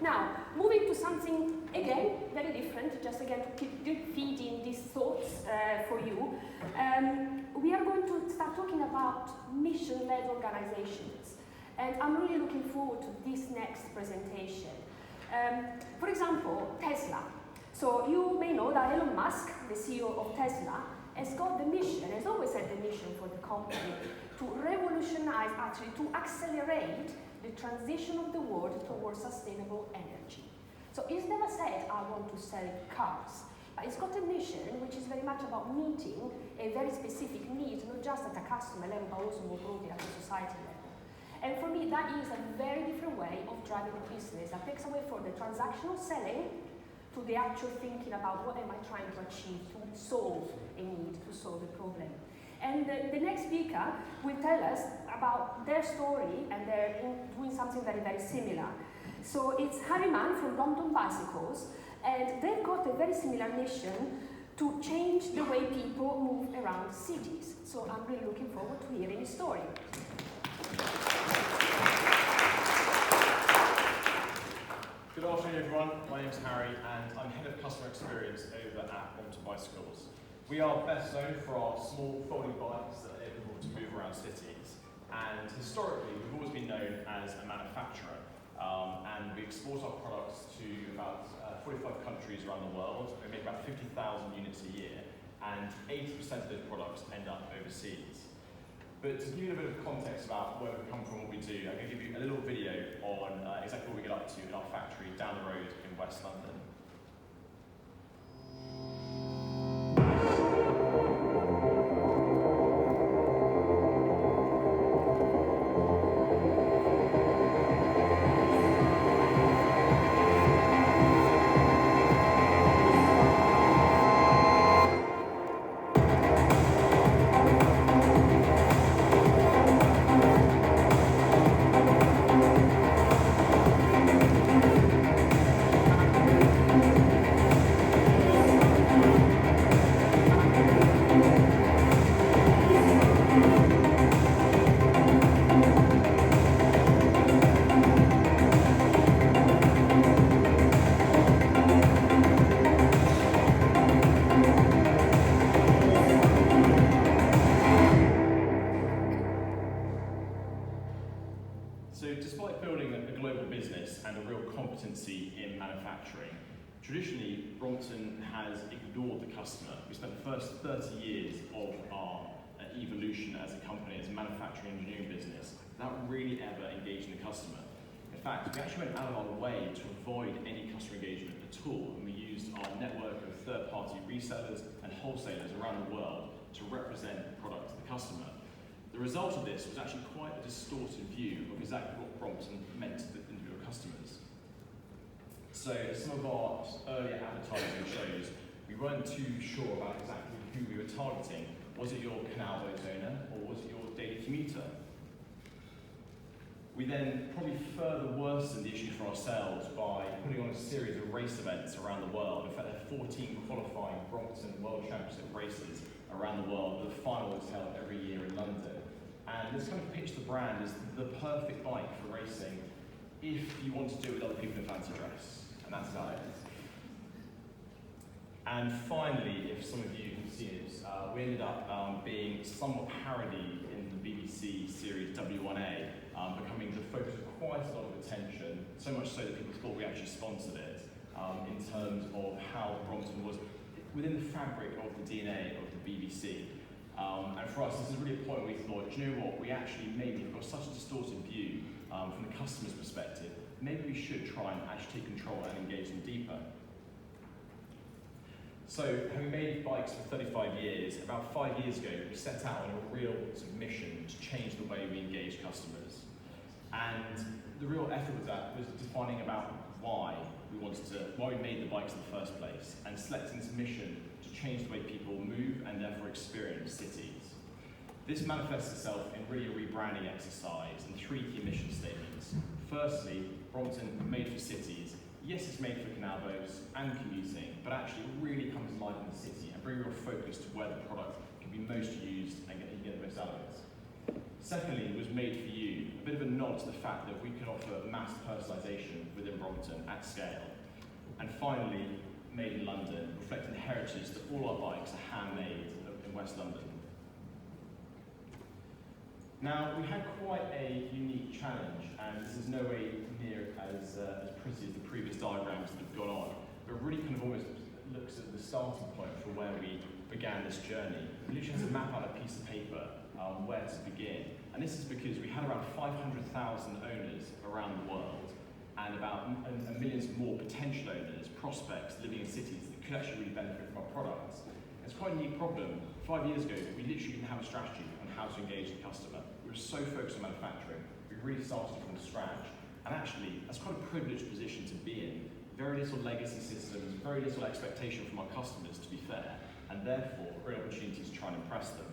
Now, moving to something, again, very different, just again to keep feeding these thoughts for you, we are going to start talking about mission-led organizations. And I'm really looking forward to this next presentation. For example, Tesla. So you may know that Elon Musk, the CEO of Tesla, has got the mission, has always had the mission for the company to revolutionize, actually to accelerate the transition of the world towards sustainable energy. So he's never said, I want to sell cars. But it's got a mission which is very much about meeting a very specific need, not just at a customer level, but also more broadly at a society level. And for me, that is a very different way of driving a business that takes away from the transactional selling to the actual thinking about what am I trying to achieve to solve a need, to solve a problem. And the next speaker will tell us about their story, and they're doing something very, very similar. So it's Mann from Brompton Bicycles, and they've got a very similar mission to change the way people move around cities. So I'm really looking forward to hearing his story. Good afternoon, everyone. My name is Harry, and I'm Head of Customer Experience over at Brompton Bicycles. We are best known for our small folding bikes that are able to move around cities. And historically, we've always been known as a manufacturer. And we export our products to about 45 countries around the world. We make about 50,000 units a year, and 80% of those products end up overseas. But to give you a bit of context about where we come from, what we do, I'm going to give you a little video on exactly what we get up to in our factory down the road in West London. In manufacturing. Traditionally, Brompton has ignored the customer. We spent the first 30 years of our evolution as a company, as a manufacturing engineering business, without really ever engaging the customer. In fact, we actually went out of our way to avoid any customer engagement at all, and we used our network of third-party resellers and wholesalers around the world to represent the product to the customer. The result of this was actually quite a distorted view of exactly what Brompton meant to the individual customers. So as some of our earlier advertising shows, we weren't too sure about exactly who we were targeting. Was it your canal boat owner, or was it your daily commuter? We then probably further worsened the issue for ourselves by putting on a series of race events around the world. In fact, there are 14 qualifying Brompton World Championship races around the world, with the final is held every year in London. And this kind of pitched the brand as the perfect bike for racing if you want to do it with other people in fancy dress. And that's how it is. And finally, if some of you have seen it, we ended up being somewhat parodied in the BBC series W1A, becoming the focus of quite a lot of attention, so much so that people thought we actually sponsored it, in terms of how Brompton was within the fabric of the DNA of the BBC. And for us, this is really a point where we thought, do you know what, we actually maybe have got such a distorted view from the customer's perspective, maybe we should try and actually take control and engage them deeper. So, having made bikes for 35 years, about 5 years ago, we set out on a real sort of mission to change the way we engage customers. And the real effort with that was defining about why we made the bikes in the first place, and selecting this mission to change the way people move and therefore experience cities. This manifests itself in really a rebranding exercise and 3 key mission statements. Firstly, Brompton made for cities. Yes, it's made for canal boats and commuting, but actually it really comes alive in the city and bring real focus to where the product can be most used and you get the most out of it. Secondly, was made for you, a bit of a nod to the fact that we can offer mass personalisation within Brompton at scale. And finally, made in London, reflecting the heritage that all our bikes are handmade in West London. Now, we had quite a unique challenge, and this is no way near as pretty as the previous diagrams that have gone on, but really kind of almost looks at the starting point for where we began this journey. We literally had to map out a piece of paper where to begin, and this is because we had around 500,000 owners around the world, and about millions more potential owners, prospects living in cities that could actually really benefit from our products. It's quite a neat problem. 5 years ago, we literally didn't have a strategy on how to engage the customer. We were so focused on manufacturing, we really started from scratch. And actually, that's quite a privileged position to be in. Very little legacy systems, very little expectation from our customers, to be fair, and therefore, great opportunity to try and impress them.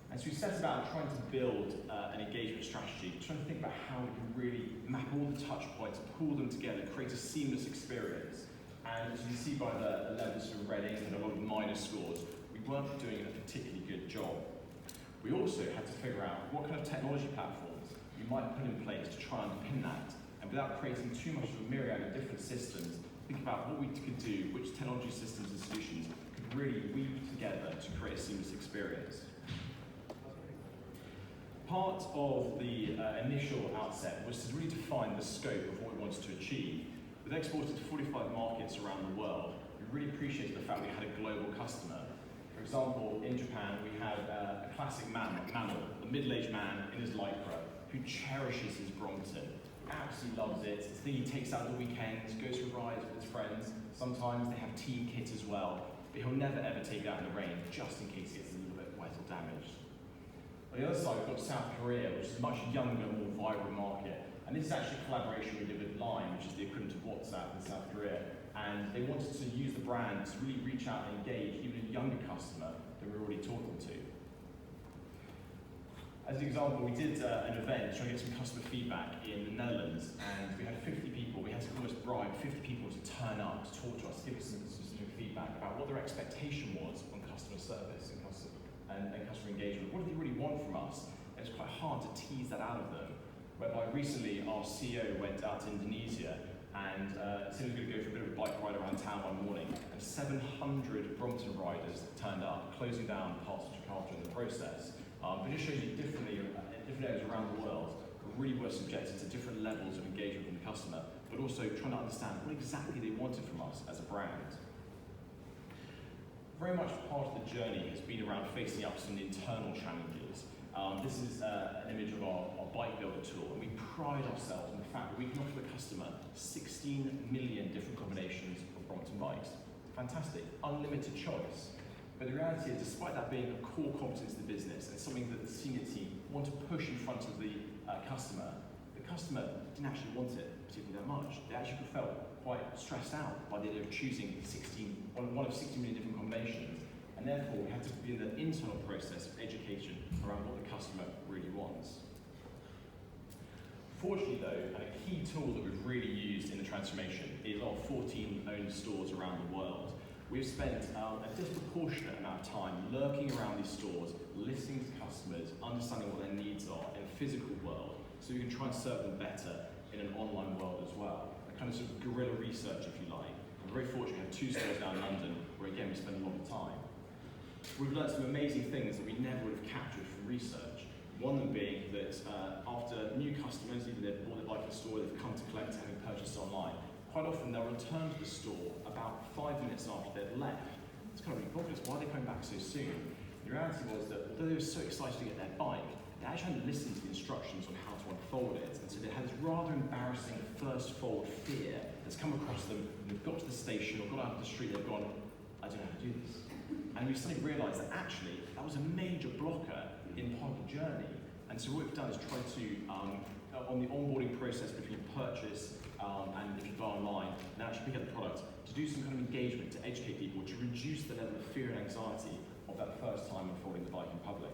And so we set about trying to build an engagement strategy, trying to think about how we can really map all the touch points, pull them together, create a seamless experience. And as you can see by the levels of red ink and a lot of minus scores, we weren't doing a particularly good job. We also had to figure out what kind of technology platforms we might put in place to try and underpin that. And without creating too much of a myriad of different systems, think about what we could do, which technology systems and solutions could really weave together to create a seamless experience. Part of the initial outset was to really define the scope of what we wanted to achieve. With exported to 45 markets around the world, we really appreciated the fact we had a global customer. For example, in Japan, we had a classic Mann, a middle-aged man in his lycra, who cherishes his Brompton, absolutely loves it. It's the thing he takes out on the weekends, goes for rides with his friends. Sometimes they have team kit as well, but he'll never ever take it out in the rain, just in case it gets a little bit wet or damaged. On the other side, we've got South Korea, which is a much younger, more vibrant market. And this is actually a collaboration we did with Line, which is the equivalent of WhatsApp in South Korea. And they wanted to use the brand to really reach out and engage even a younger customer than we were already talking to. As an example, we did an event trying to get some customer feedback in the Netherlands, and we had 50 people. We had to almost bribe 50 people to turn up to talk to us, give us some specific feedback about what their expectation was on customer service and customer engagement. What did they really want from us? And it's quite hard to tease that out of them. Whereby recently our CEO went out to Indonesia and said he was going to go for a bit of a bike ride around town one morning, and 700 Brompton riders turned up, closing down parts of Jakarta in the process. But it just shows you differently, in different areas around the world, we really were subjected to different levels of engagement from the customer, but also trying to understand what exactly they wanted from us as a brand. Very much part of the journey has been around facing up some internal challenges. This is an image of our bike builder tool, and we pride ourselves in the fact that we can offer the customer 16 million different combinations of Brompton bikes. Fantastic, unlimited choice. But the reality is, despite that being a core competence of the business and something that the senior team want to push in front of the customer didn't actually want it particularly that much. They actually felt quite stressed out by the idea of choosing one of 16 million different combinations. And therefore, we had to be in the internal process of education around what the customer really wants. Fortunately though, and a key tool that we've really used in the transformation is our 14 owned stores around the world. We've spent a disproportionate amount of time lurking around these stores, listening to customers, understanding what their needs are in a physical world, so we can try and serve them better in an online world as well. A kind of sort of guerrilla research, if you like. I'm very fortunate to have 2 stores down in London, where again, we spend a lot of time. We've learned some amazing things that we never would have captured from research. One of them being that after new customers, either they've bought their bike in the store, they've come to collect it, having purchased online, quite often they'll return to the store about 5 minutes after they've left. It's kind of really obvious, why are they coming back so soon? The reality was that although they were so excited to get their bike, they actually hadn't listened to the instructions on how to unfold it, and so they had this rather embarrassing first fold fear that's come across them when they've got to the station or got out of the street, they've gone, I don't know how to do this. And we suddenly realised that actually that was a major blocker in part of the journey. And so what we've done is try to, on the onboarding process between purchase and if you buy online and actually pick up the product, to do some kind of engagement to educate people, to reduce the level of fear and anxiety of that first time unfolding the bike in public.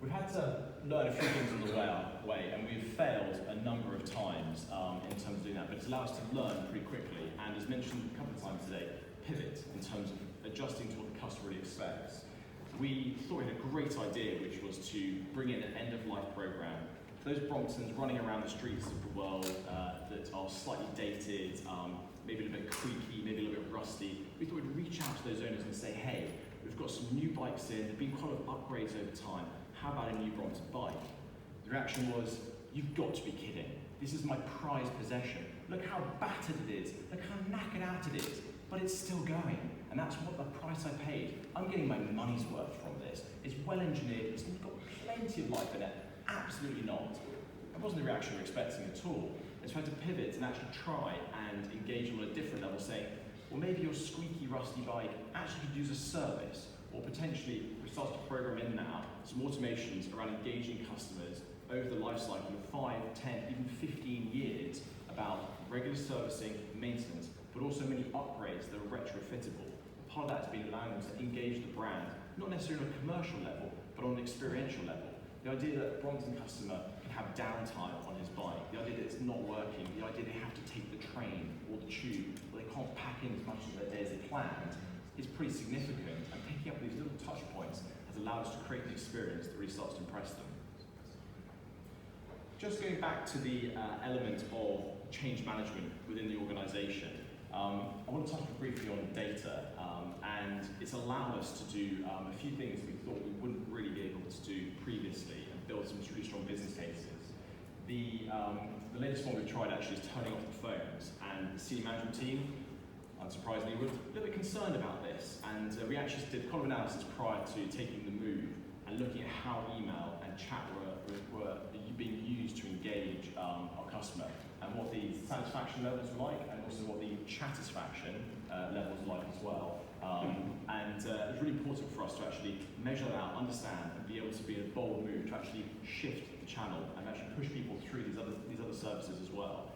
We've had to learn a few things on the way, and we've failed a number of times in terms of doing that, but it's allowed us to learn pretty quickly, and as mentioned a couple of times today, pivot in terms of adjusting to what the customer really expects. we thought we had a great idea, which was to bring in an end-of-life program. Those Bromptons running around the streets of the world that are slightly dated, maybe a little bit creaky, maybe a little bit rusty, we thought we'd reach out to those owners and say, hey, we've got some new bikes in, there've been quite a lot of upgrades over time, how about a new Brompton bike? The reaction was, you've got to be kidding. This is my prized possession. Look how battered it is, look how knackered out it is, but it's still going. And that's what the price I paid. I'm getting my money's worth from this. It's well engineered, it's got plenty of life in it. Absolutely not. That wasn't the reaction we were expecting at all. And so I had to pivot and actually try and engage on a different level, saying, well, maybe your squeaky, rusty bike actually could use a service, or potentially, we started to program in now some automations around engaging customers over the life cycle of 5, 10, even 15 years about regular servicing, maintenance, but also many upgrades that are retrofittable. Part of that has been allowing them to engage the brand, not necessarily on a commercial level, but on an experiential level. The idea that a Brompton customer can have downtime on his bike, the idea that it's not working, the idea they have to take the train or the tube, or they can't pack in as much of their day as they planned, is pretty significant. And picking up these little touch points has allowed us to create an experience that really starts to impress them. Just going back to the element of change management within the organisation, I want to touch briefly on data, and it's allowed us to do a few things we thought we wouldn't really be able to do previously and build some really strong business cases. The latest one we've tried actually is turning off the phones, and the senior management team, unsurprisingly, were a little bit concerned about this, and we actually did quite an analysis prior to taking the move and looking at how email and chat were being used to engage our customer, and what the satisfaction levels were like, and also what the chattisfaction levels were like as well. And it was really important for us to actually measure that out, understand, and be able to be in a bold move to actually shift the channel and actually push people through these other services as well.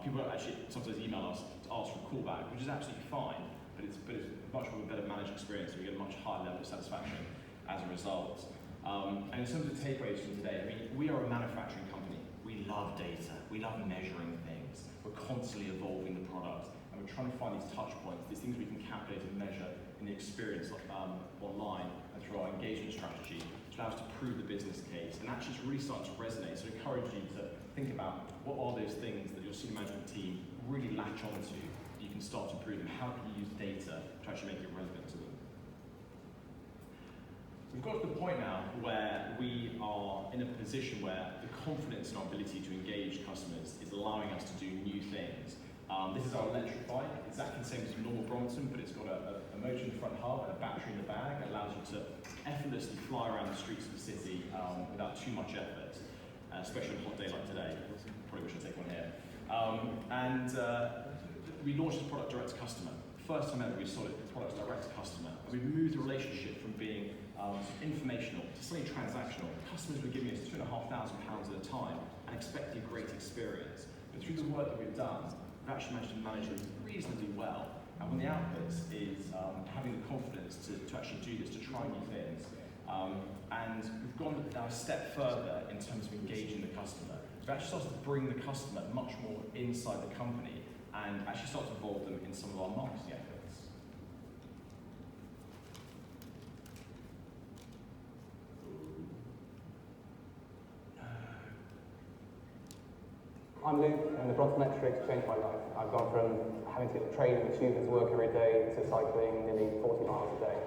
People actually sometimes email us to ask for a callback, which is absolutely fine, but it's much more of a better managed experience, so we get a much higher level of satisfaction as a result. And in terms of takeaways from today, I mean, we are a manufacturing company. We love data. We love measuring things. We're constantly evolving the product, and we're trying to find these touch points, these things we can calculate and measure in the experience online and through our engagement strategy to allow us to prove the business case. And actually, it's really starting to resonate. So I encourage you to think about what are those things that your senior management team really latch onto that you can start to improve, and how can you use data to actually make it relevant to them. We've got to the point now where we are in a position where the confidence in our ability to engage customers is allowing us to do new things. This is our electric bike, exactly the same as a normal Brompton, but it's got a motor in the front hub and a battery in the bag that allows you to effortlessly fly around the streets of the city without too much effort, especially on a hot day like today. Probably wish I'd take one here. We launched this product direct to customer. First time ever we sold it product direct to customer. And we moved the relationship from being informational to something transactional. Customers were giving us £2,500 at a time and expecting a great experience. But through the work that we've done, we've actually managed to manage it reasonably well. And one of the outputs is having the confidence to actually do this, to try new things. And we've gone now a step further in terms of engaging the customer. We've actually started to bring the customer much more inside the company and actually start to involve them in some of our marketing efforts. I'm Luke, and the Brompton Electric changed my life. I've gone from having to get the train and the tube to work every day to cycling nearly 40 miles a day.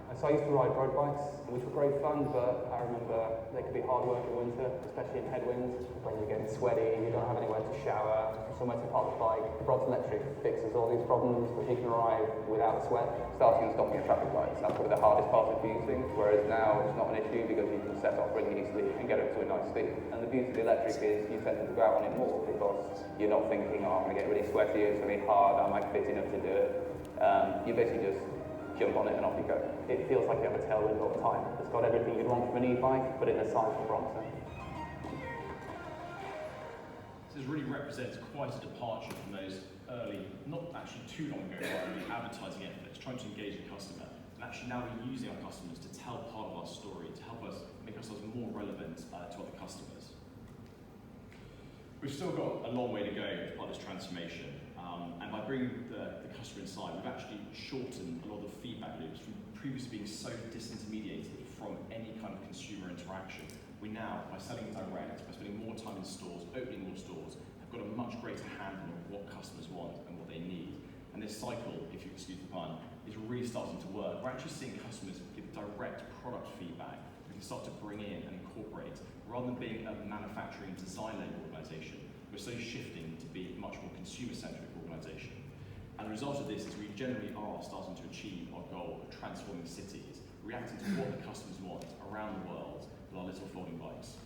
And so I used to ride road bikes, which were great fun, but I remember they could be hard work in winter, especially in headwinds, when you're getting sweaty, you don't have anywhere to shower, somewhere to park the bike. The Brompton Electric fixes all these problems, but you can arrive without sweat, starting and stopping at traffic lights. That's probably the hardest part of using, whereas now it's not an issue because you can set off really easily and get up to a nice speed. And the beauty of the electric is you tend to go out on it more because you're not thinking, oh, I'm going to get really sweaty, it's going to be hard, am I fit enough to do it? You basically just jump on it and off you go. It feels like you have a tailwind all the time. It's got everything you'd want from an e-bike, but in the size of Brompton. This really represents quite a departure from those early, not actually too long ago, early advertising efforts, trying to engage the customer. And actually now we're using our customers to tell part of our story, to help us make ourselves more relevant to other customers. We've still got a long way to go as part of this transformation. And by bringing the customer inside, we've actually shortened a lot of the feedback loops from previously being so disintermediated from any kind of consumer interaction. We now, by selling direct, by spending more time in stores, opening more stores, have got a much greater handle on what customers want and what they need. And this cycle, if you excuse the pun, is really starting to work. We're actually seeing customers give direct product feedback we can start to bring in and incorporate. Rather than being a manufacturing design-led organisation, we're slowly shifting to be a much more consumer-centric organisation. And the result of this is we generally are starting to achieve our goal of transforming cities, reacting to what the customers want around the world with our little folding bikes.